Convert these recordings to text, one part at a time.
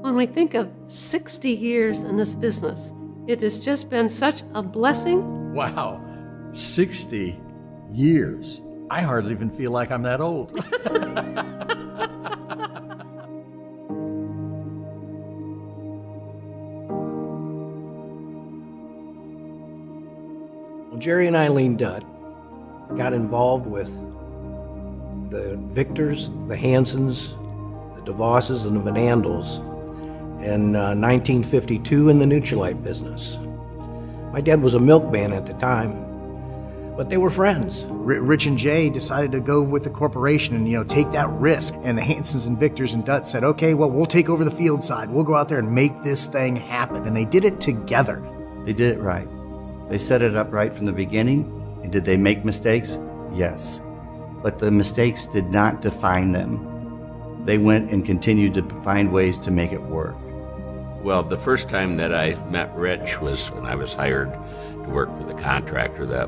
When we think of 60 years in this business, it has just been such a blessing. Wow, 60 years. I hardly even feel like I'm that old. Well, Jerry and Eileen Dutt got involved with the Victors, the Hansons, the DeVosses, and the Van Andels in 1952 in the Nutrilite business. My dad was a milkman at the time, but they were friends. Rich and Jay decided to go with the corporation and, take that risk. And the Hansons and Victors and Dutt said, okay, well, we'll take over the field side. We'll go out there and make this thing happen. And they did it together. They did it right. They set it up right from the beginning. And did they make mistakes? Yes. But the mistakes did not define them. They went and continued to find ways to make it work. Well, the first time that I met Rich was when I was hired to work for the contractor that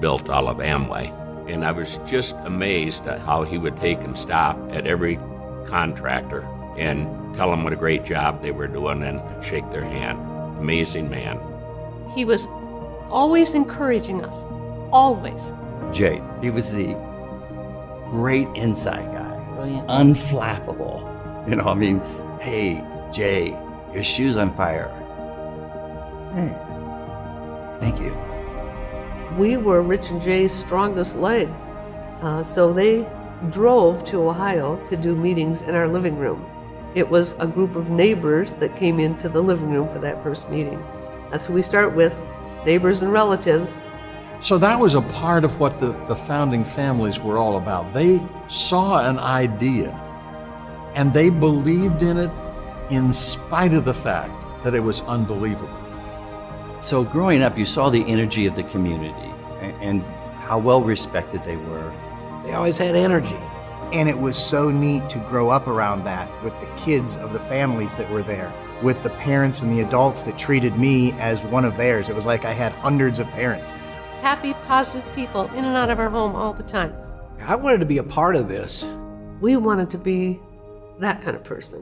built all of Amway. And I was just amazed at how he would take and stop at every contractor and tell them what a great job they were doing and shake their hand. Amazing man. He was always encouraging us, always. Jay, he was the great inside guy. Brilliant. Unflappable. Hey, Jay, your shoe's on fire. Hey, thank you. We were Rich and Jay's strongest leg, so they drove to Ohio to do meetings in our living room. It was a group of neighbors that came into the living room for that first meeting. That's who we start with, neighbors and relatives. So that was a part of what the founding families were all about. They saw an idea and they believed in it in spite of the fact that it was unbelievable. So growing up, you saw the energy of the community and how well respected they were. They always had energy. And it was so neat to grow up around that with the kids of the families that were there, with the parents and the adults that treated me as one of theirs. It was like I had hundreds of parents. Happy, positive people in and out of our home all the time. I wanted to be a part of this. We wanted to be that kind of person.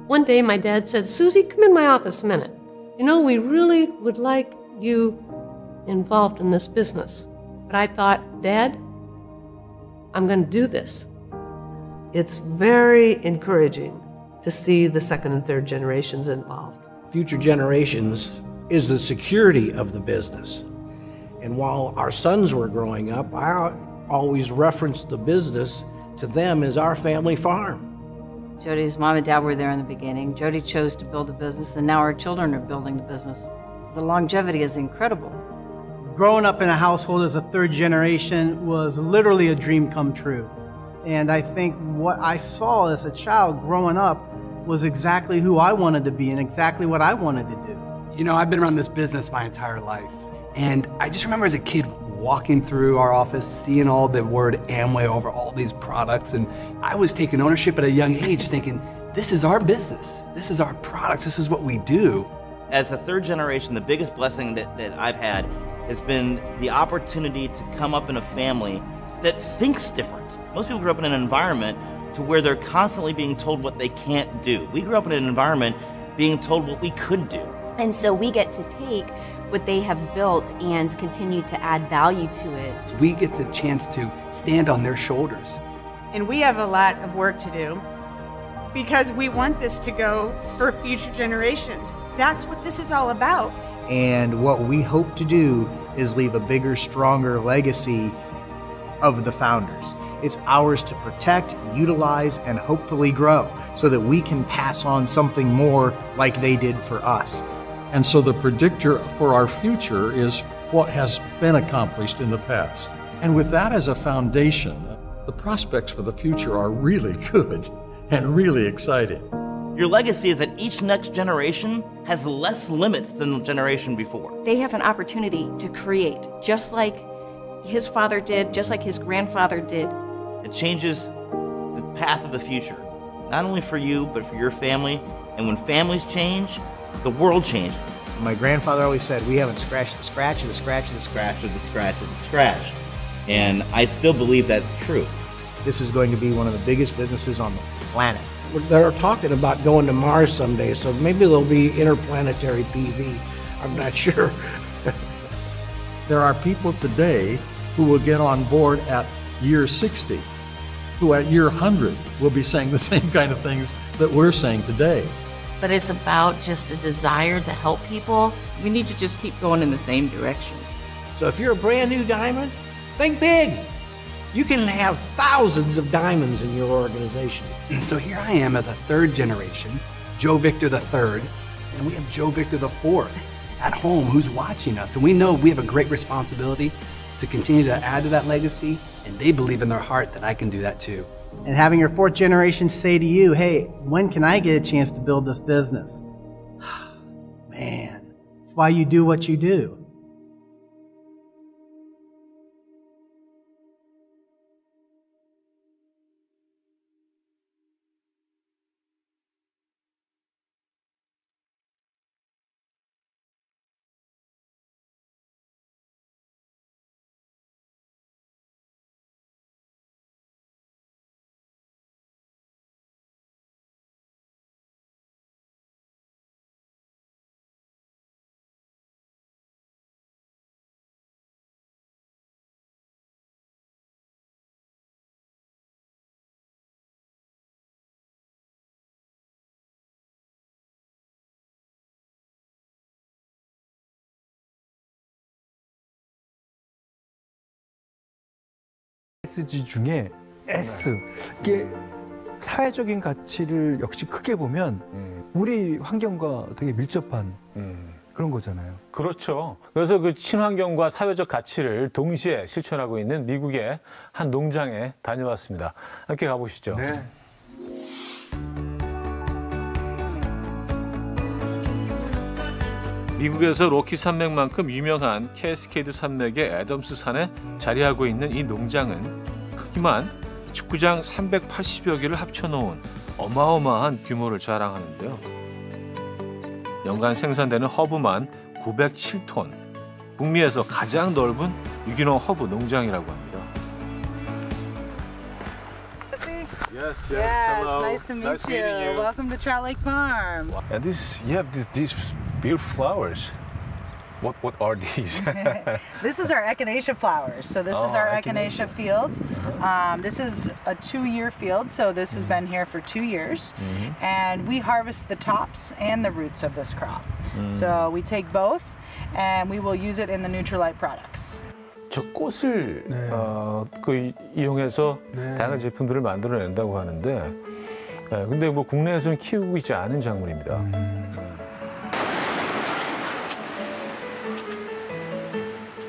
One day my dad said, Susie, come in my office a minute. We really would like you involved in this business. But I thought, Dad, I'm going to do this. It's very encouraging to see the second and third generations involved. Future generations is the security of the business. And while our sons were growing up, I always referenced the business to them as our family farm. Jody's mom and dad were there in the beginning. Jody chose to build a business, and now our children are building the business. The longevity is incredible. Growing up in a household as a third generation was literally a dream come true. And I think what I saw as a child growing up was exactly who I wanted to be and exactly what I wanted to do. I've been around this business my entire life. And I just remember as a kid walking through our office, seeing all the word Amway over all these products. And I was taking ownership at a young age thinking, this is our business. This is our products. This is what we do. As a third generation, the biggest blessing that I've had has been the opportunity to come up in a family that thinks different. Most people grew up in an environment to where they're constantly being told what they can't do. We grew up in an environment being told what we could do. And so we get to take what they have built and continue to add value to it. We get the chance to stand on their shoulders. And we have a lot of work to do because we want this to go for future generations. That's what this is all about. And what we hope to do is leave a bigger, stronger legacy of the founders. It's ours to protect, utilize, and hopefully grow so that we can pass on something more like they did for us. And so the predictor for our future is what has been accomplished in the past. And with that as a foundation, the prospects for the future are really good and really exciting. Your legacy is that each next generation has less limits than the generation before. They have an opportunity to create, just like his father did, just like his grandfather did. It changes the path of the future, not only for you, but for your family. And when families change, the world changes. My grandfather always said, we haven't scratched the scratch of the scratch of the scratch of the scratch of the scratch. And I still believe that's true. This is going to be one of the biggest businesses on the planet. they're talking about going to Mars someday, so maybe there'll be interplanetary PV. I'm not sure. There are people today who will get on board at year 60, who at year 100 will be saying the same kind of things that we're saying today. But it's about just a desire to help people. We need to just keep going in the same direction. So if you're a brand new diamond, think big. You can have thousands of diamonds in your organization. So here I am as a third generation, Joe Victor III, and we have Joe Victor IV at home who's watching us. And we know we have a great responsibility to continue to add to that legacy, and they believe in their heart that I can do that too. And having your fourth generation say to you, hey, when can I get a chance to build this business? Man, it's why you do what you do. SG 중에 S, 이게 사회적인 가치를 역시 크게 보면 우리 환경과 되게 밀접한 그런 거잖아요. 그렇죠. 그래서 그 친환경과 사회적 가치를 동시에 실천하고 있는 미국의 한 농장에 다녀왔습니다. 함께 가보시죠. 네. 미국에서 로키 산맥만큼 유명한 캐스케이드 산맥의 애덤스 산에 자리하고 있는 이 농장은 크기만 축구장 380여 개를 합쳐놓은 어마어마한 규모를 자랑하는데요. 연간 생산되는 허브만 907톤, 북미에서 가장 넓은 유기농 허브 농장이라고 합니다. Yes, hello. Nice to meet you. Welcome to Trout Lake Farm. And you have these beautiful flowers. What are these? This is our echinacea flowers. So this is our echinacea field. This is a 2-year field, so this has been here for 2 years. And we harvest the tops and the roots of this crop. So we take both, and we will use it in the Nutrilite products. 저 꽃을 이용해서 다양한 제품들을 만들어낸다고 하는데, 근데 뭐 국내에서는 키우고 있지 않은 작물입니다.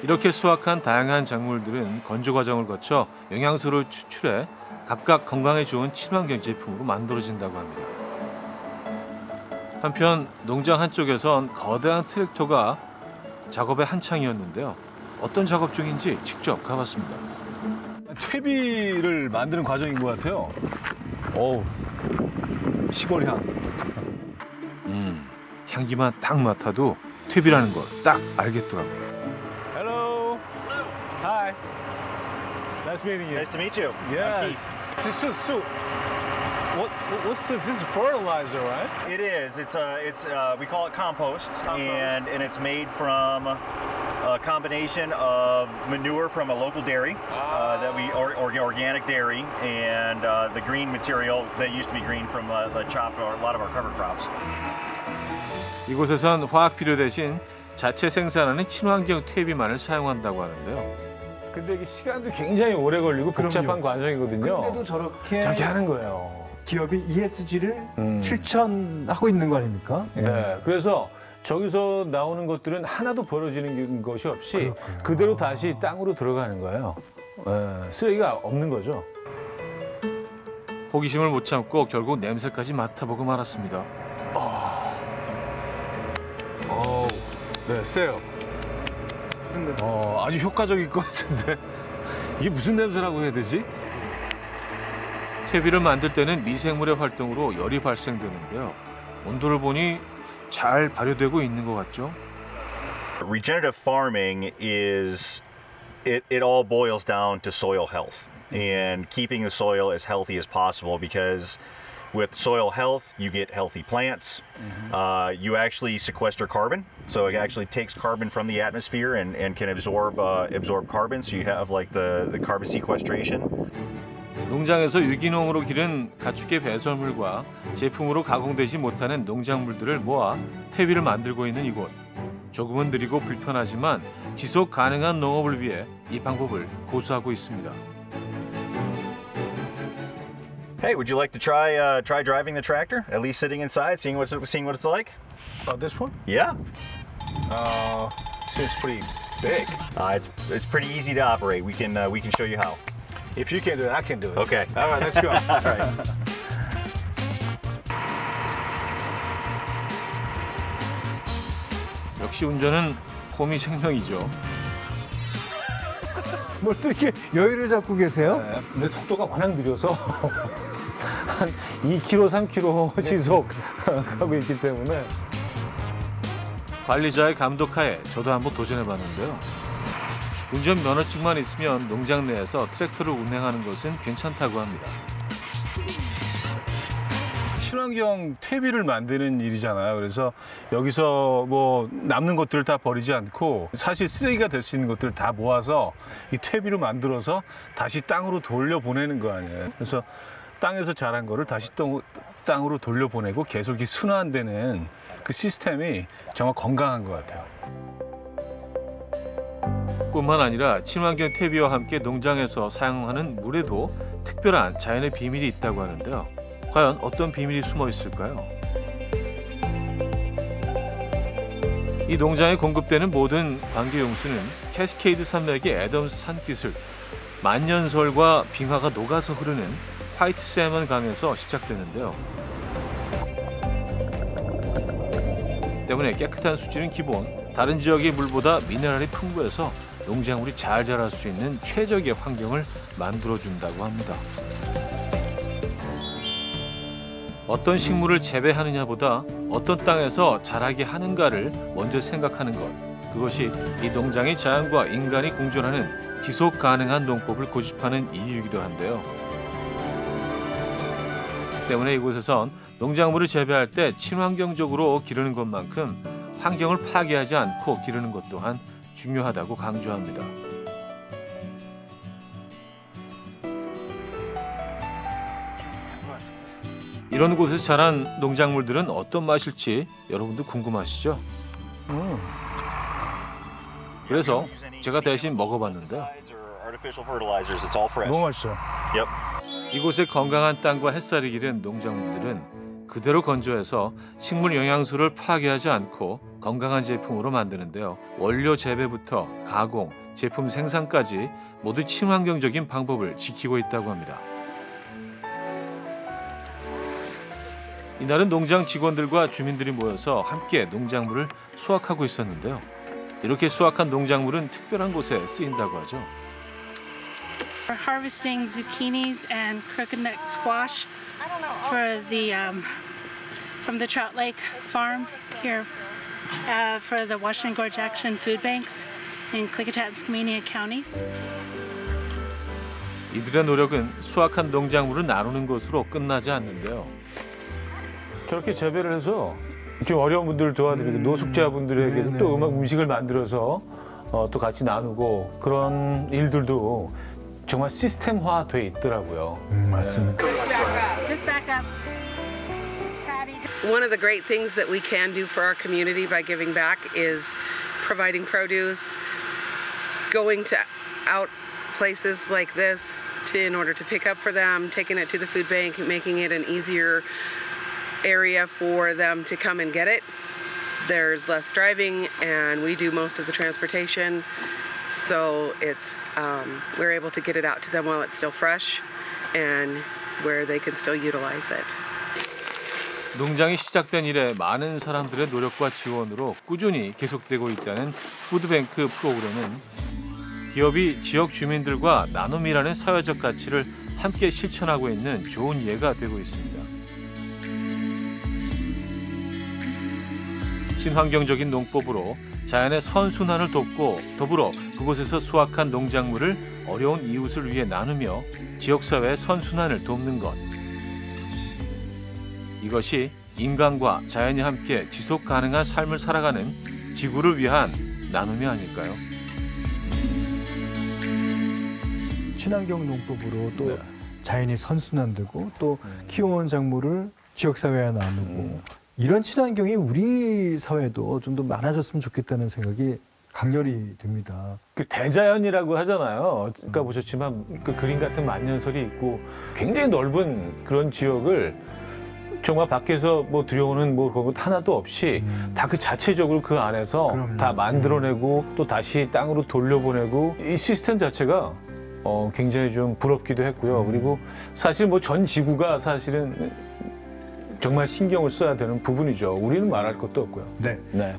이렇게 수확한 다양한 작물들은 건조 과정을 거쳐 영양소를 추출해 각각 건강에 좋은 친환경 제품으로 만들어진다고 합니다. 한편 농장 한쪽에선 거대한 트랙터가 작업에 한창이었는데요. 어떤 작업 중인지 직접 가봤습니다. 퇴비를 만드는 과정인 것 같아요. 어우, 시골 향. 향기만 딱 맡아도 퇴비라는 걸 딱 알겠더라고요. Hello. Hi. Nice meeting you. Nice to meet you. Yeah. So, what's this? This is fertilizer, right? It is. It's we call it compost. And it's made from a combination of manure from a local dairy that we organic dairy, and the green material that used to be green from the chopped or a lot of our cover crops. 이곳에선 화학 비료 대신 자체 생산하는 친환경 퇴비만을 사용한다고 하는데요. 근데 이게 시간도 굉장히 오래 걸리고 복잡한 과정이거든요. 근데도 저렇게 하는 거예요. 기업이 ESG를 실천하고 있는 거 아닙니까? 네, 그래서 저기서 나오는 것들은 하나도 버려지는 것이 없이 그대로 다시 땅으로 들어가는 거예요. 쓰레기가 없는 거죠. 호기심을 못 참고 결국 냄새까지 맡아보고 말았습니다. 네, 세요. 아주 효과적일 것 같은데 이게 무슨 냄새라고 해야 되지? 퇴비를 만들 때는 미생물의 활동으로 열이 발생되는데요. 온도를 보니 잘 발효되고 있는 것 같죠? Regenerative farming is it all boils down to soil health and keeping the soil as healthy as possible, because With soil health, you get healthy plants. You actually sequester carbon, so it actually takes carbon from the atmosphere and can absorb carbon. So you have like the carbon sequestration. 농장에서 유기농으로 기른 가축의 배설물과 제품으로 가공되지 못하는 농작물들을 모아 퇴비를 만들고 있는 이곳. 조금은 느리고 불편하지만 지속 가능한 농업을 위해 이 방법을 고수하고 있습니다. Hey, would you like to try driving the tractor? At least sitting inside, seeing what it's like. Oh, this one? Yeah. Seems pretty big. It's pretty easy to operate. We can show you how. If you can do it, I can do it. Okay. All right, let's go. All right. 역시 운전은 폼이 생명이죠. 뭘 또 이렇게 여유를 잡고 계세요? 네, 근데 속도가 워낙 느려서 한 2km, 3km 지속 하고 있기 때문에. 관리자의 감독하에 저도 한번 도전해봤는데요. 운전 면허증만 있으면 농장 내에서 트랙터를 운행하는 것은 괜찮다고 합니다. 친환경 퇴비를 만드는 일이잖아요. 그래서 여기서 뭐 남는 것들을 다 버리지 않고 사실 쓰레기가 될 수 있는 것들을 다 모아서 이 퇴비로 만들어서 다시 땅으로 돌려보내는 거 아니에요. 그래서 땅에서 자란 거를 다시 땅으로 돌려보내고 계속 이렇게 순환되는 그 시스템이 정말 건강한 것 같아요. 뿐만 아니라 친환경 퇴비와 함께 농장에서 사용하는 물에도 특별한 자연의 비밀이 있다고 하는데요. 과연 어떤 비밀이 숨어 있을까요? 이 농장에 공급되는 모든 관계 용수는 캐스케이드 산맥의 애덤스 산기슭, 만년설과 빙하가 녹아서 흐르는 화이트 세먼 강에서 시작되는데요. 때문에 깨끗한 수질은 기본, 다른 지역의 물보다 미네랄이 풍부해서 농작물이 잘 자랄 수 있는 최적의 환경을 만들어준다고 합니다. 어떤 식물을 재배하느냐보다 어떤 땅에서 자라게 하는가를 먼저 생각하는 것. 그것이 이 농장의 자연과 인간이 공존하는 지속 가능한 농법을 고집하는 이유이기도 한데요. 때문에 이곳에선 농작물을 재배할 때 친환경적으로 기르는 것만큼 환경을 파괴하지 않고 기르는 것 또한 중요하다고 강조합니다. 이런 곳에서 자란 농작물들은 어떤 맛일지 여러분도 궁금하시죠? 그래서 제가 대신 먹어봤는데요. 너무 맛있어. 이곳의 건강한 땅과 햇살이 기른 농작물들은 그대로 건조해서 식물 영양소를 파괴하지 않고 건강한 제품으로 만드는데요. 원료 재배부터 가공, 제품 생산까지 모두 친환경적인 방법을 지키고 있다고 합니다. 이날은 농장 직원들과 주민들이 모여서 함께 농작물을 수확하고 있었는데요. 이렇게 수확한 농작물은 특별한 곳에 쓰인다고 하죠. We're harvesting zucchinis and coconut squash for the from the Trout Lake farm here for the Washington Gorge Action Food Banks in Klickitat and Skamania counties. 이들의 노력은 수확한 농작물을 나누는 것으로 끝나지 않는데요. 저렇게 재배를 해서 좀 어려운 분들을 도와드리고 노숙자분들에게도 또 음식을 만들어서 또 같이 나누고 그런 일들도 정말 시스템화돼 있더라고요. 맞습니다. Just back up. One of the great things that we can do for our community by giving back is providing produce, going to out places like this in order to pick up for them, taking it to the food bank, making it an easier area for them to come and get it. There's less driving and we do most of the transportation, so it's we're able to get it out to them while it's still fresh and where they can still utilize it. 농장이 시작된 이래 많은 사람들의 노력과 지원으로 꾸준히 계속되고 있다는 푸드뱅크 프로그램은 기업이 지역 주민들과 나눔이라는 사회적 가치를 함께 실천하고 있는 좋은 예가 되고 있습니다. 친환경적인 농법으로 자연의 선순환을 돕고 더불어 그곳에서 수확한 농작물을 어려운 이웃을 위해 나누며 지역사회의 선순환을 돕는 것. 이것이 인간과 자연이 함께 지속 가능한 삶을 살아가는 지구를 위한 나눔이 아닐까요? 친환경 농법으로 또 자연이 선순환되고 또 키워온 작물을 지역사회에 나누고 이런 친환경이 우리 사회도 좀 더 많아졌으면 좋겠다는 생각이 강렬히 듭니다. 그 대자연이라고 하잖아요. 아까 보셨지만 그 그림 같은 만년설이 있고 굉장히 넓은 그런 지역을 정말 밖에서 뭐 들여오는 뭐 그런 것 하나도 없이 다 그 자체적으로 그 안에서 다 만들어내고 또 다시 땅으로 돌려보내고 이 시스템 자체가 굉장히 좀 부럽기도 했고요. 그리고 사실 뭐 전 지구가 사실은 정말 신경을 써야 되는 부분이죠. 우리는 말할 것도 없고요. 네.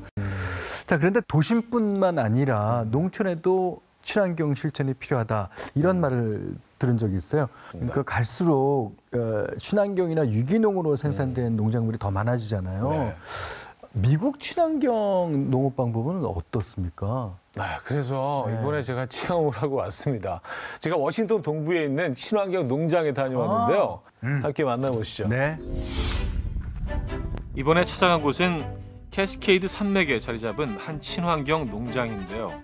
자, 그런데 도심뿐만 아니라 농촌에도 친환경 실천이 필요하다 이런 말을 들은 적이 있어요. 그러니까 갈수록 친환경이나 유기농으로 생산된 농작물이 더 많아지잖아요. 미국 친환경 농업 방법은 어떻습니까? 그래서 이번에 제가 체험을 하고 왔습니다. 제가 워싱턴 동부에 있는 친환경 농장에 다녀왔는데요. 함께 만나보시죠. 네. 이번에 찾아간 곳은 캐스케이드 산맥에 자리 잡은 한 친환경 농장인데요.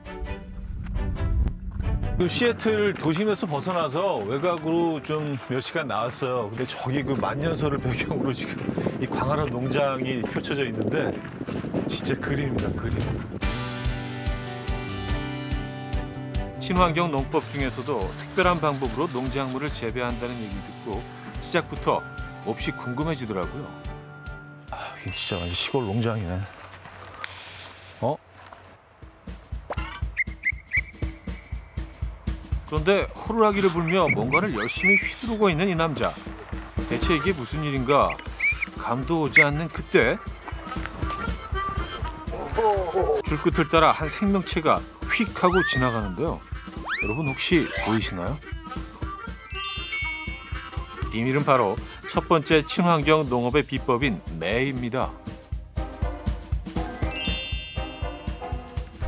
그 시애틀 도심에서 벗어나서 외곽으로 좀 몇 시간 나왔어요. 근데 저기 그 만년설을 배경으로 지금 이 광활한 농장이 펼쳐져 있는데 진짜 그림입니다, 그림. 친환경 농법 중에서도 특별한 방법으로 농작물을 재배한다는 얘기 듣고 시작부터 몹시 궁금해지더라고요. 이게 진짜 완전 시골 농장이네. 그런데 호루라기를 불며 뭔가를 열심히 휘두르고 있는 이 남자. 대체 이게 무슨 일인가? 감도 오지 않는 그때 줄끝을 따라 한 생명체가 휙 하고 지나가는데요. 여러분 혹시 보이시나요? 비밀은 바로 첫 번째 친환경 농업의 비법인 매입니다.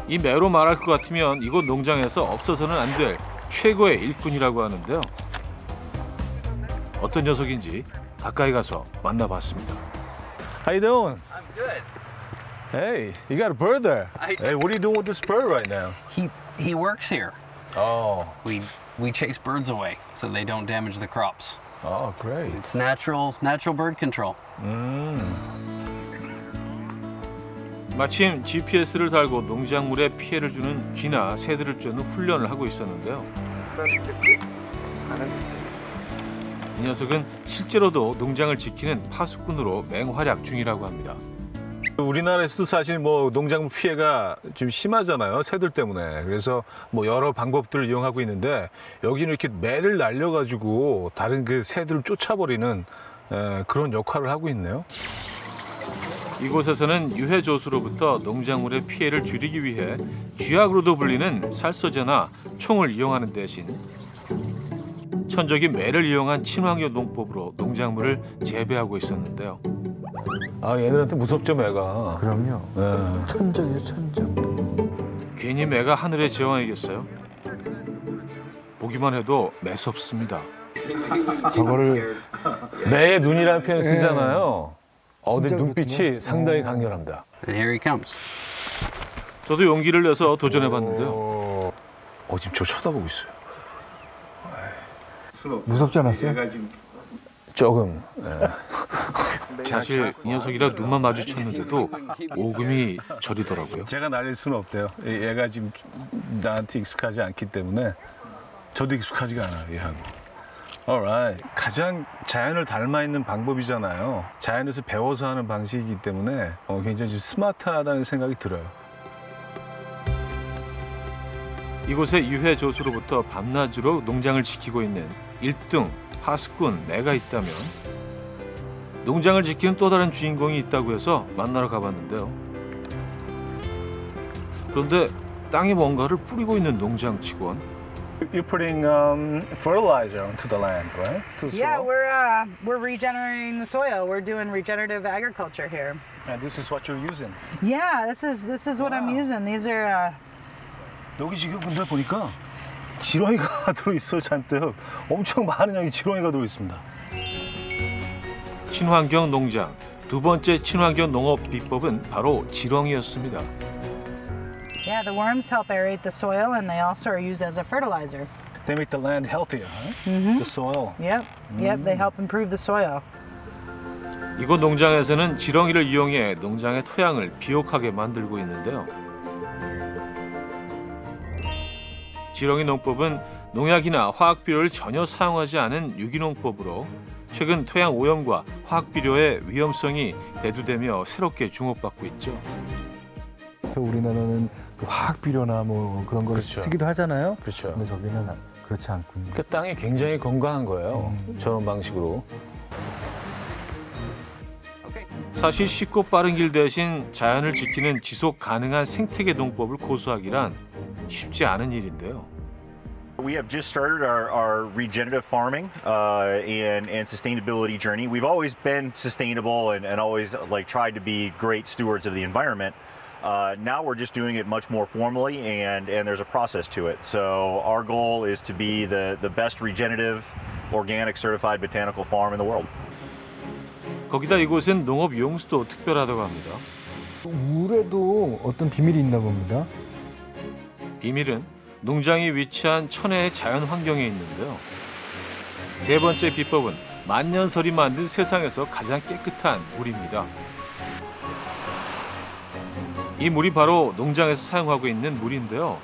이 매로 말할 것 같으면 이곳 농장에서 없어서는 안 될 최고의 일꾼이라고 하는데요. 어떤 녀석인지 가까이 가서 만나봤습니다. How you doing? I'm good. Hey, you got a bird there. Hey, what are you doing with this bird right now? He works here. Oh. We chase birds away so they don't damage the crops. Oh, great. It's natural bird control. 마침 GPS를 달고 농작물에 피해를 주는 쥐나 새들을 쫓는 훈련을 하고 있었는데요. 이 녀석은 실제로도 농장을 지키는 파수꾼으로 맹활약 중이라고 합니다. 우리나라에서도 사실 뭐 농작물 피해가 좀 심하잖아요, 새들 때문에. 그래서 뭐 여러 방법들을 이용하고 있는데 여기는 이렇게 매를 날려가지고 다른 그 새들을 쫓아버리는 그런 역할을 하고 있네요. 이곳에서는 유해조수로부터 농작물의 피해를 줄이기 위해 쥐약으로도 불리는 살소제나 총을 이용하는 대신 천적인 매를 이용한 친환경 농법으로 농작물을 재배하고 있었는데요. 얘들한테 무섭죠, 매가. 그럼요. 천적이요, 천적. 괜히 매가 하늘의 제왕이겠어요? 보기만 해도 매섭습니다. 저거를 매의 눈이라는 표현 쓰잖아요. 근데 눈빛이 상당히 강렬합니다. And here he comes. 저도 용기를 내서 도전해봤는데요. 지금 저 쳐다보고 있어요. 무섭지 않았어요? 조금. 사실 이 녀석이랑 눈만 마주쳤는데도 오금이 저리더라고요. 제가 날릴 수는 없대요. 얘가 지금 나한테 익숙하지 않기 때문에 저도 익숙하지가 않아요, 얘하고. Alright. 가장 자연을 닮아 있는 방법이잖아요. 자연에서 배워서 하는 방식이기 때문에 굉장히 좀 스마트하다는 생각이 들어요. 이곳의 유해조수로부터 밤낮으로 농장을 지키고 있는 1등 파수꾼 매가 있다면 농장을 지키는 또 다른 주인공이 있다고 해서 만나러 가봤는데요. 그런데 땅에 뭔가를 뿌리고 있는 농장 직원. You're putting fertilizer onto the land, right? Yeah, we're regenerating the soil. We're doing regenerative agriculture here. And this is what you're using. Yeah, this is what I'm using. These are. 여기 지금 근데 보니까 지렁이가 들어있어요, 잔뜩. 엄청 많은 양의 지렁이가 들어있습니다. 친환경 농장, 두 번째 친환경 농업 비법은 바로 지렁이였습니다. Yeah, the worms help aerate the soil and they also are used as a fertilizer. They make the land healthier, huh? The soil. Yep, they help improve the soil. 이곳 농장에서는 지렁이를 이용해 농장의 토양을 비옥하게 만들고 있는데요. 지렁이 농법은 농약이나 화학비료를 전혀 사용하지 않은 유기농법으로 최근 토양 오염과 화학비료의 위험성이 대두되며 새롭게 주목받고 있죠. 그래서 우리나라는 그 화학비료나 뭐 그런 걸 그렇죠. 쓰기도 하잖아요. 그렇죠. 근데 저기는 그렇지 않군요. 그 땅이 굉장히 건강한 거예요. 저런 방식으로. 사실 쉽고 빠른 길 대신 자연을 지키는 지속 가능한 생태계 농법을 고수하기란 쉽지 않은 일인데요. We have just started our regenerative farming and sustainability journey. We've always been sustainable and always tried to be great stewards of the environment. Now we're just doing it much more formally and there's a process to it. So our goal is to be the best regenerative, organic certified botanical farm in the world. 거기다 이곳은 농업 용수도 특별하다고 합니다. 물에도 어떤 비밀이 있나 봅니다. 비밀은 농장이 위치한 천혜의 자연 환경에 있는데요. 세 번째 비법은 만년설이 만든 세상에서 가장 깨끗한 물입니다. 이 물이 바로 농장에서 사용하고 있는 물인데요.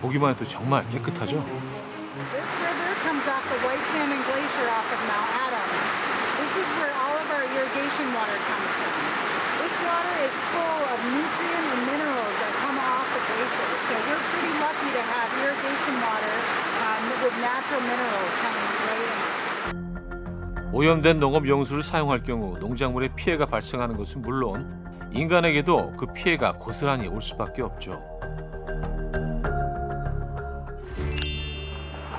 보기만 해도 정말 깨끗하죠. This river comes off the White Salmon Glacier off of Mount Adams. This is where all of our irrigation water comes from. This water is full of nutrients and minerals that come off the glacier. So we're pretty lucky to have irrigation water with natural minerals coming right in. 오염된 농업 용수를 사용할 경우 농작물에 피해가 발생하는 것은 물론 인간에게도 그 피해가 고스란히 올 수밖에 없죠.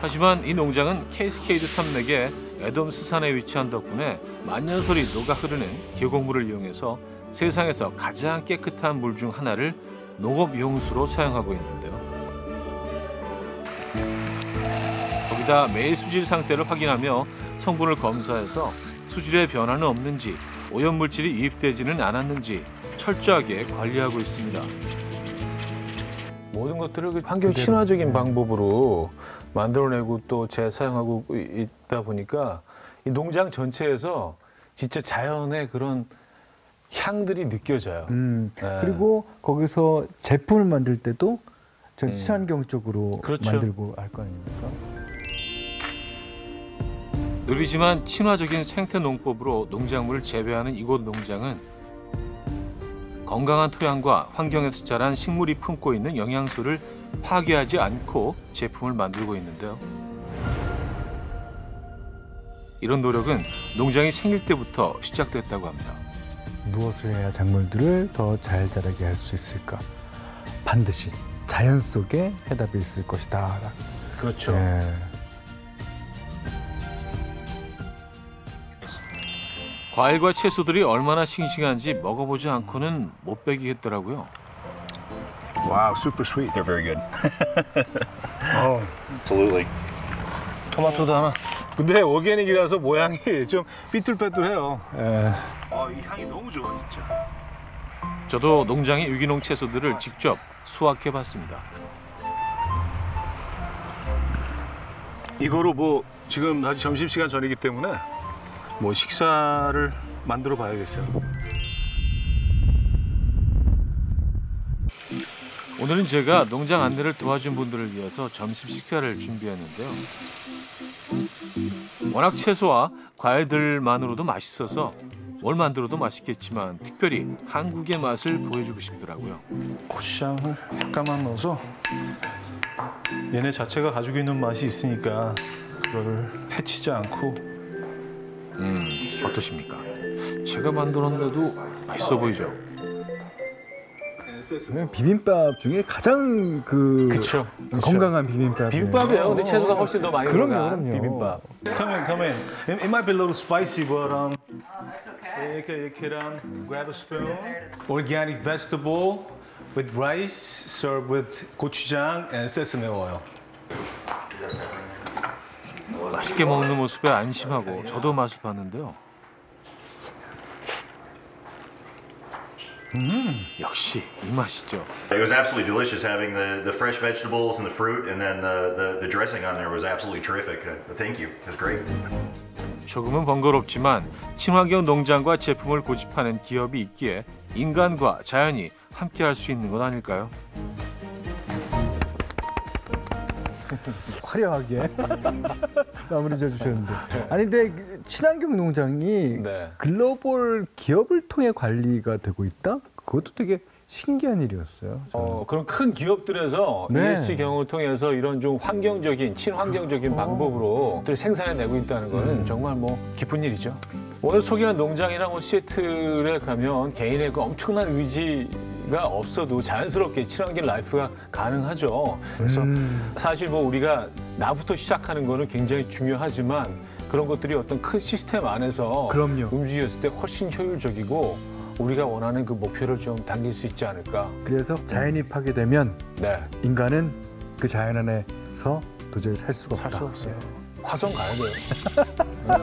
하지만 이 농장은 캐스케이드 산맥의 애덤스 산에 위치한 덕분에 만년설이 녹아 흐르는 계곡물을 이용해서 세상에서 가장 깨끗한 물 중 하나를 농업 용수로 사용하고 있는데요. 거기다 매일 수질 상태를 확인하며 성분을 검사해서 수질에 변화는 없는지 오염물질이 유입되지는 않았는지 철저하게 관리하고 있습니다. 모든 것들을 환경 친화적인 방법으로 만들어내고 또 재사용하고 있다 보니까 이 농장 전체에서 진짜 자연의 그런 향들이 느껴져요. 그리고 거기서 제품을 만들 때도 전 친환경 쪽으로 만들고 할 거 아닙니까? 느리지만 친화적인 생태 농법으로 농작물을 재배하는 이곳 농장은 건강한 토양과 환경에서 자란 식물이 품고 있는 영양소를 파괴하지 않고 제품을 만들고 있는데요. 이런 노력은 농장이 생길 때부터 시작됐다고 합니다. 무엇을 해야 작물들을 더 잘 자라게 할 수 있을까? 반드시 자연 속에 해답이 있을 것이다. 그렇죠. 네. 과일과 채소들이 얼마나 싱싱한지 먹어보지 않고는 못 베기겠더라고요. Wow, super sweet. They're very good. Absolutely. 토마토도 하나. 근데 오게닉이라서 모양이 좀 삐뚤빼뚤해요. 이 향이 너무 좋아 진짜. 저도 농장의 유기농 채소들을 직접 수확해봤습니다. 이거로 뭐 지금 아직 점심시간 전이기 때문에 뭐 식사를 만들어 봐야겠어요. 오늘은 제가 농장 안내를 도와준 분들을 위해서 점심 식사를 준비했는데요. 워낙 채소와 과일들만으로도 맛있어서 뭘 만들어도 맛있겠지만 특별히 한국의 맛을 보여주고 싶더라고요. 고추장을 약간만 넣어서 얘네 자체가 가지고 있는 맛이 있으니까 그거를 해치지 않고. 어떠십니까? 제가 만들었는데도 맛있어 보이죠? 비빔밥 중에 가장 그쵸. 건강한 비빔밥. 비빔밥이에요. 근데 채소가 훨씬 더 많이 들어간 그럼요. 비빔밥. Come in. It might be a little spicy, but 이렇게 grab a spoon. Organic vegetable with rice served with 고추장 and sesame oil. 맛있게 먹는 모습에 안심하고 저도 맛을 봤는데요. 역시 이 맛이죠. It was absolutely delicious having the fresh vegetables and the fruit, and then the dressing on there was absolutely terrific. Thank you. It was great. 조금은 번거롭지만 친환경 농장과 제품을 고집하는 기업이 있기에 인간과 자연이 함께할 수 있는 것 아닐까요? 화려하게 마무리 지어주셨는데 아니 근데 친환경 농장이 글로벌 기업을 통해 관리가 되고 있다? 그것도 되게 신기한 일이었어요. 그런 큰 기업들에서 ESG 경영을 통해서 이런 좀 환경적인, 친환경적인 방법으로 생산해내고 있다는 거는 정말 뭐 기쁜 일이죠. 오늘 소개한 농장이나 뭐 시애틀에 가면 개인의 그 엄청난 의지가 없어도 자연스럽게 친환경 라이프가 가능하죠. 그래서 사실 뭐 우리가 나부터 시작하는 거는 굉장히 중요하지만 그런 것들이 어떤 큰 시스템 안에서 움직였을 때 훨씬 효율적이고 우리가 원하는 그 목표를 좀 당길 수 있지 않을까. 그래서 자연입하게 되면 인간은 그 자연 안에서 도저히 살 수가 없다. 살 수 없어요. 화성 가야 돼요.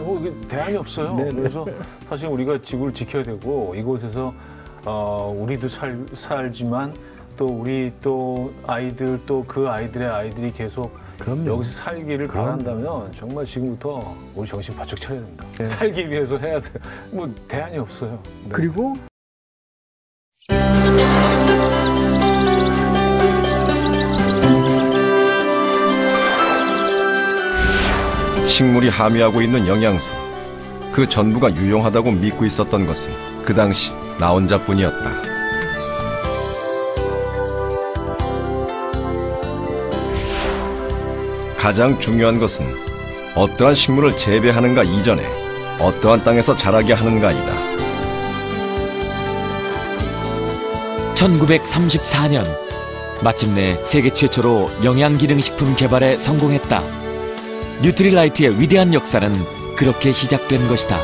뭐 대안이 없어요. 그래서 사실 우리가 지구를 지켜야 되고 이곳에서 우리도 살지만 또 우리 또 아이들 또 그 아이들의 아이들이 계속 여기서 살기를 바란다면 정말 지금부터 우리 정신 바짝 차려야 된다. 살기 위해서 해야 돼. 뭐 대안이 없어요. 그리고 식물이 함유하고 있는 영양소, 그 전부가 유용하다고 믿고 있었던 것은 그 당시 나 혼자뿐이었다. 가장 중요한 것은 어떠한 식물을 재배하는가 이전에 어떠한 땅에서 자라게 하는가이다. 1934년 마침내 세계 최초로 영양기능식품 개발에 성공했다. 뉴트리라이트의 위대한 역사는 그렇게 시작된 것이다.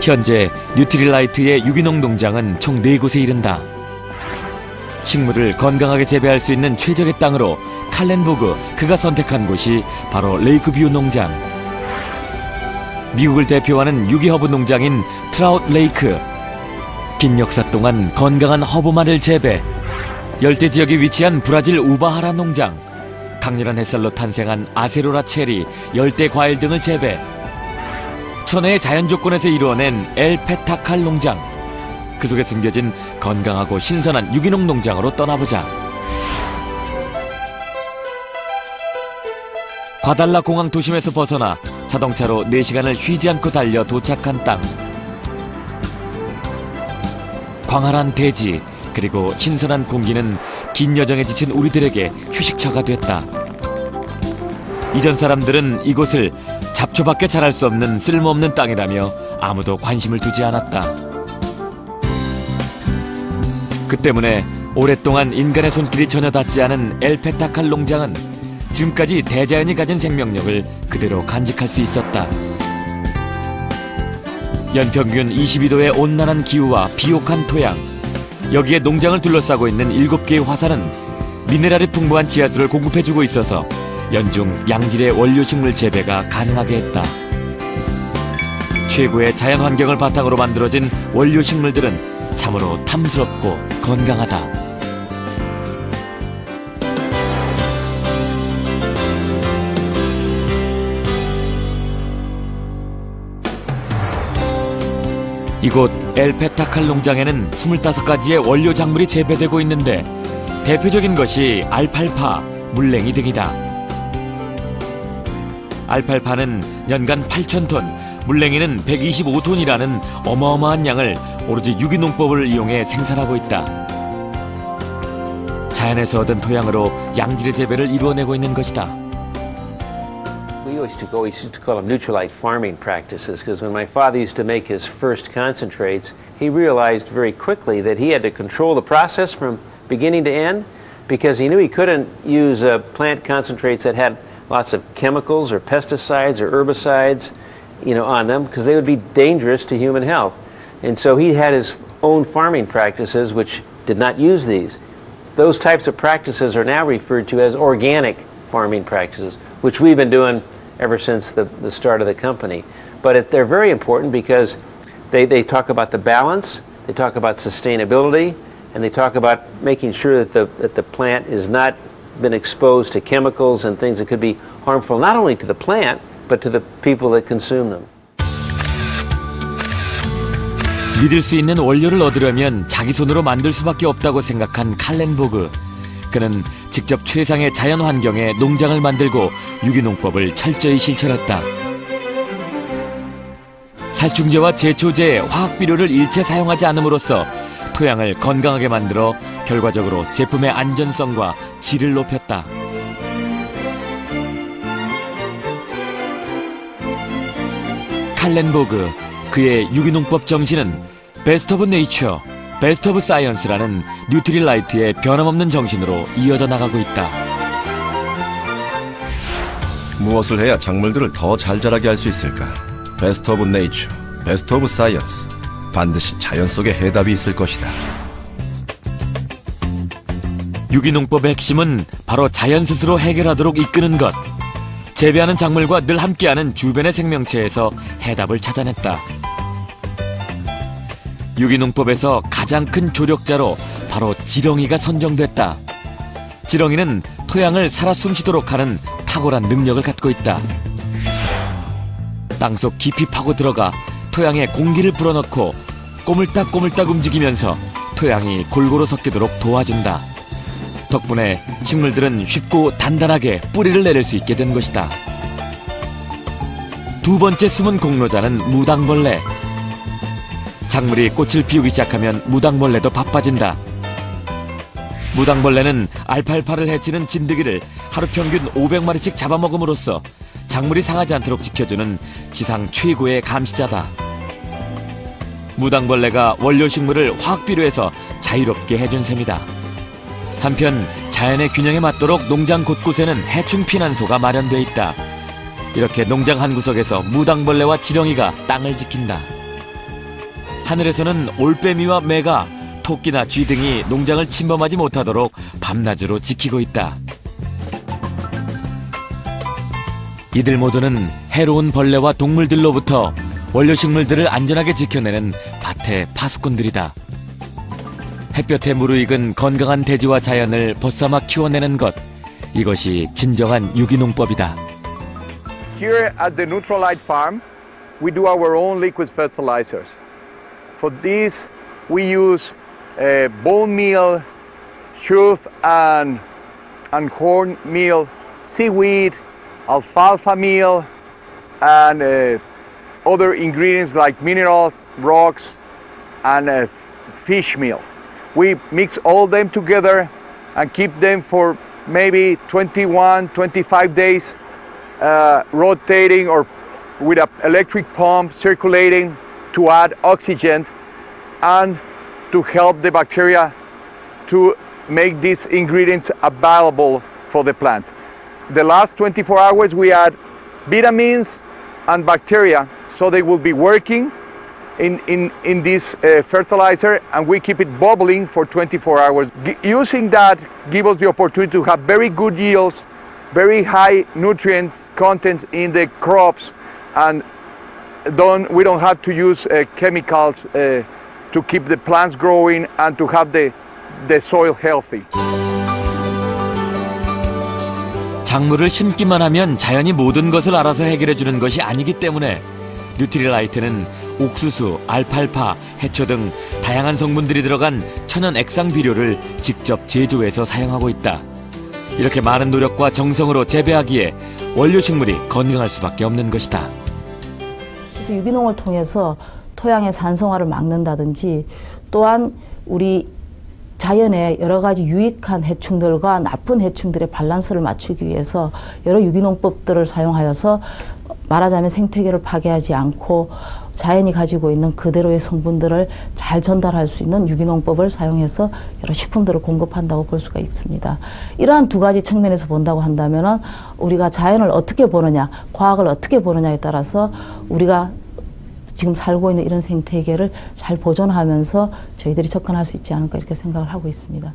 현재 뉴트리라이트의 유기농 농장은 총 4곳에 이른다. 식물을 건강하게 재배할 수 있는 최적의 땅으로 칼렌보그 그가 선택한 곳이 바로 레이크뷰 농장. 미국을 대표하는 유기허브 농장인 트라웃 레이크. 긴 역사 동안 건강한 허브만을 재배. 열대 지역에 위치한 브라질 우바하라 농장. 강렬한 햇살로 탄생한 아세로라 체리, 열대 과일 등을 재배. 천혜의 자연 조건에서 이루어낸 엘 페타칼 농장. 그 속에 숨겨진 건강하고 신선한 유기농 농장으로 떠나보자. 과달라 공항 도심에서 벗어나 자동차로 4시간을 쉬지 않고 달려 도착한 땅. 광활한 대지 그리고 신선한 공기는 긴 여정에 지친 우리들에게 휴식처가 됐다. 이전 사람들은 이곳을 잡초밖에 자랄 수 없는 쓸모없는 땅이라며 아무도 관심을 두지 않았다. 그 때문에 오랫동안 인간의 손길이 전혀 닿지 않은 엘페타칼 농장은 지금까지 대자연이 가진 생명력을 그대로 간직할 수 있었다. 연평균 22도의 온난한 기후와 비옥한 토양, 여기에 농장을 둘러싸고 있는 7개의 화산은 미네랄이 풍부한 지하수를 공급해주고 있어서 연중 양질의 원료식물 재배가 가능하게 했다. 최고의 자연 환경을 바탕으로 만들어진 원료식물들은 참으로 탐스럽고 건강하다. 이곳 엘페타칼 농장에는 25가지의 원료 작물이 재배되고 있는데 대표적인 것이 알팔파, 물냉이 등이다. 알팔파는 연간 8,000톤, 물냉이는 125톤이라는 어마어마한 양을 오로지 유기농법을 이용해 생산하고 있다. 자연에서 얻은 토양으로 양질의 재배를 이루어내고 있는 것이다. We used to call them Nutrilite farming practices because when my father used to make his first concentrates, he realized very quickly that he had to control the process from beginning to end because he knew he couldn't use plant concentrates that had lots of chemicals or pesticides or herbicides, on them because they would be dangerous to human health. And so he had his own farming practices which did not use these. Those types of practices are now referred to as organic farming practices, which we've been doing ever since the start of the company. But they're very important because they talk about the balance, they talk about sustainability, and they talk about making sure that the plant is not been exposed to chemicals and things that could be harmful not only to the plant, but to the people that consume them. 믿을 수 있는 원료를 얻으려면 자기 손으로 만들 수밖에 없다고 생각한 칼렌보그. 그는 직접 최상의 자연 환경에 농장을 만들고 유기농법을 철저히 실천했다. 살충제와 제초제, 화학비료를 일체 사용하지 않음으로써 토양을 건강하게 만들어 결과적으로 제품의 안전성과 질을 높였다. 칼렌보그, 그의 유기농법 정신은 베스트 오브 네이처, 베스트 오브 사이언스라는 뉴트릴라이트의 변함없는 정신으로 이어져 나가고 있다. 무엇을 해야 작물들을 더 잘 자라게 할 수 있을까? 베스트 오브 네이처, 베스트 오브 사이언스. 반드시 자연 속에 해답이 있을 것이다. 유기농법의 핵심은 바로 자연 스스로 해결하도록 이끄는 것. 재배하는 작물과 늘 함께하는 주변의 생명체에서 해답을 찾아냈다. 유기농법에서 가장 큰 조력자로 바로 지렁이가 선정됐다. 지렁이는 토양을 살아 숨쉬도록 하는 탁월한 능력을 갖고 있다. 땅속 깊이 파고 들어가 토양에 공기를 불어넣고 꼬물딱꼬물딱 움직이면서 토양이 골고루 섞이도록 도와준다. 덕분에 식물들은 쉽고 단단하게 뿌리를 내릴 수 있게 된 것이다. 두 번째 숨은 공로자는 무당벌레. 작물이 꽃을 피우기 시작하면 무당벌레도 바빠진다. 무당벌레는 알팔파를 해치는 진드기를 하루 평균 500마리씩 잡아먹음으로써 작물이 상하지 않도록 지켜주는 지상 최고의 감시자다. 무당벌레가 원료식물을 화학비료에서 자유롭게 해준 셈이다. 한편 자연의 균형에 맞도록 농장 곳곳에는 해충 피난소가 마련돼 있다. 이렇게 농장 한 구석에서 무당벌레와 지렁이가 땅을 지킨다. 하늘에서는 올빼미와 매가 토끼나 쥐 등이 농장을 침범하지 못하도록 밤낮으로 지키고 있다. 이들 모두는 해로운 벌레와 동물들로부터 원료식물들을 안전하게 지켜내는 밭의 파수꾼들이다. 햇볕에 무르익은 건강한 대지와 자연을 벗삼아 키워내는 것, 이것이 진정한 유기농법이다. Here at the Nutrilite farm, we do our own liquid fertilizers. For this, we use bone meal, chaff and corn meal, seaweed, alfalfa meal, and other ingredients like minerals, rocks, and fish meal. We mix all them together and keep them for maybe 21, 25 days, rotating or with an electric pump circulating to add oxygen and to help the bacteria to make these ingredients available for the plant. The last 24 hours we add vitamins and bacteria so they will be working in this fertilizer, and we keep it bubbling for 24 hours. Using that gives us the opportunity to have very good yields, very high nutrients content in the crops, and we don't have to use chemicals to keep the plants growing and to have the soil healthy. 작물을 심기만 하면 자연이 모든 것을 알아서 해결해 주는 것이 아니기 때문에 뉴트릴라이트는 옥수수, 알팔파, 해초 등 다양한 성분들이 들어간 천연 액상 비료를 직접 제조해서 사용하고 있다. 이렇게 많은 노력과 정성으로 재배하기에 원료 식물이 건강할 수밖에 없는 것이다. 그래서 유기농을 통해서 토양의 산성화를 막는다든지 또한 우리 자연의 여러 가지 유익한 해충들과 나쁜 해충들의 밸런스를 맞추기 위해서 여러 유기농법들을 사용하여서 말하자면 생태계를 파괴하지 않고 자연이 가지고 있는 그대로의 성분들을 잘 전달할 수 있는 유기농법을 사용해서 여러 식품들을 공급한다고 볼 수가 있습니다. 이러한 두 가지 측면에서 본다고 한다면 우리가 자연을 어떻게 보느냐, 과학을 어떻게 보느냐에 따라서 우리가 지금 살고 있는 이런 생태계를 잘 보존하면서 저희들이 접근할 수 있지 않을까 이렇게 생각을 하고 있습니다.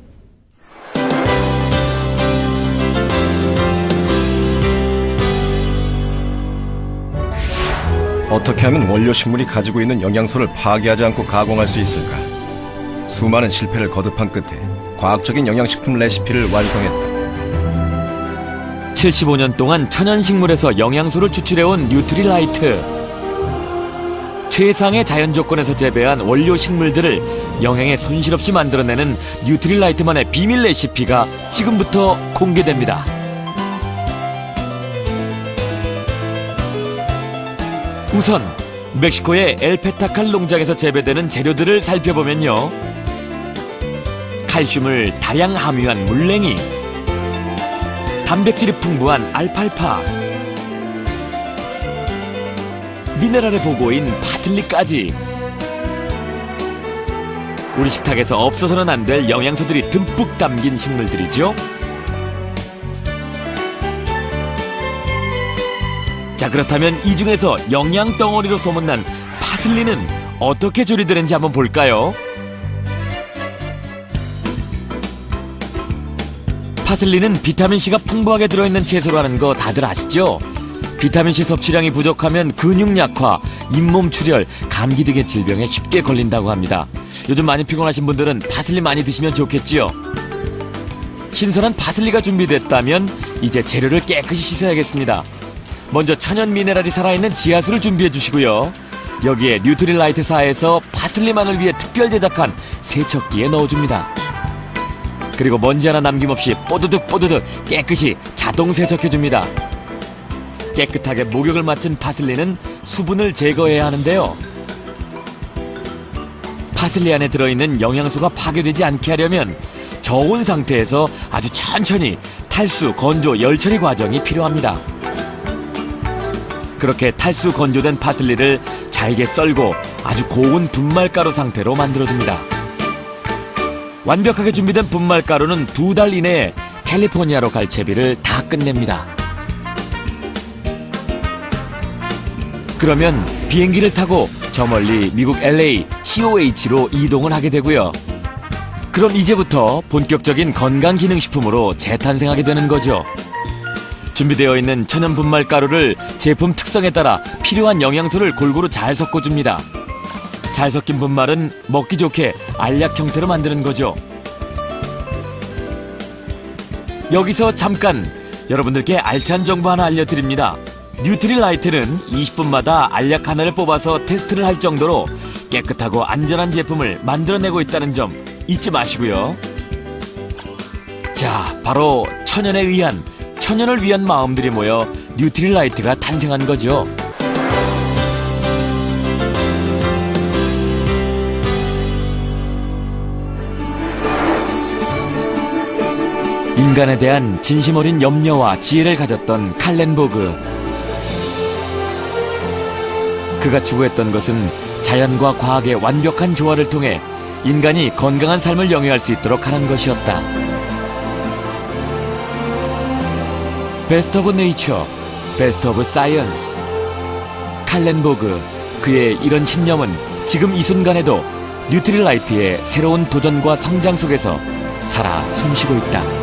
어떻게 하면 원료 식물이 가지고 있는 영양소를 파괴하지 않고 가공할 수 있을까? 수많은 실패를 거듭한 끝에 과학적인 영양식품 레시피를 완성했다. 75년 동안 천연식물에서 영양소를 추출해온 뉴트리라이트. 최상의 자연 조건에서 재배한 원료 식물들을 영양에 손실 없이 만들어내는 뉴트리라이트만의 비밀 레시피가 지금부터 공개됩니다. 우선 멕시코의 엘페타칼 농장에서 재배되는 재료들을 살펴보면요. 칼슘을 다량 함유한 물냉이, 단백질이 풍부한 알팔파, 미네랄의 보고인 파슬리까지 우리 식탁에서 없어서는 안 될 영양소들이 듬뿍 담긴 식물들이죠. 자, 그렇다면 이 중에서 영양 덩어리로 소문난 파슬리는 어떻게 조리되는지 한번 볼까요? 파슬리는 비타민C가 풍부하게 들어있는 채소라는 거 다들 아시죠? 비타민C 섭취량이 부족하면 근육 약화, 잇몸 출혈, 감기 등의 질병에 쉽게 걸린다고 합니다. 요즘 많이 피곤하신 분들은 파슬리 많이 드시면 좋겠지요. 신선한 파슬리가 준비됐다면 이제 재료를 깨끗이 씻어야겠습니다. 먼저 천연 미네랄이 살아있는 지하수를 준비해 주시고요. 여기에 뉴트릴라이트사에서 파슬리만을 위해 특별 제작한 세척기에 넣어줍니다. 그리고 먼지 하나 남김없이 뽀드득 깨끗이 자동 세척해줍니다. 깨끗하게 목욕을 마친 파슬리는 수분을 제거해야 하는데요. 파슬리 안에 들어있는 영양소가 파괴되지 않게 하려면 저온 상태에서 아주 천천히 탈수, 건조, 열처리 과정이 필요합니다. 그렇게 탈수, 건조된 파슬리를 잘게 썰고 아주 고운 분말가루 상태로 만들어줍니다. 완벽하게 준비된 분말가루는 2달 이내에 캘리포니아로 갈 채비를 다 끝냅니다. 그러면 비행기를 타고 저 멀리 미국 LA COH로 이동을 하게 되고요. 그럼 이제부터 본격적인 건강기능식품으로 재탄생하게 되는 거죠. 준비되어 있는 천연 분말 가루를 제품 특성에 따라 필요한 영양소를 골고루 잘 섞어줍니다. 잘 섞인 분말은 먹기 좋게 알약 형태로 만드는 거죠. 여기서 잠깐 여러분들께 알찬 정보 하나 알려드립니다. 뉴트릴라이트는 20분마다 알약 하나를 뽑아서 테스트를 할 정도로 깨끗하고 안전한 제품을 만들어내고 있다는 점 잊지 마시고요. 자, 바로 천연을 위한 마음들이 모여 뉴트릴라이트가 탄생한 거죠. 인간에 대한 진심 어린 염려와 지혜를 가졌던 칼렌보그. 그가 추구했던 것은 자연과 과학의 완벽한 조화를 통해 인간이 건강한 삶을 영위할 수 있도록 하는 것이었다. 베스트 오브 네이처, 베스트 오브 사이언스. 칼렌보그, 그의 이런 신념은 지금 이 순간에도 뉴트릴라이트의 새로운 도전과 성장 속에서 살아 숨쉬고 있다.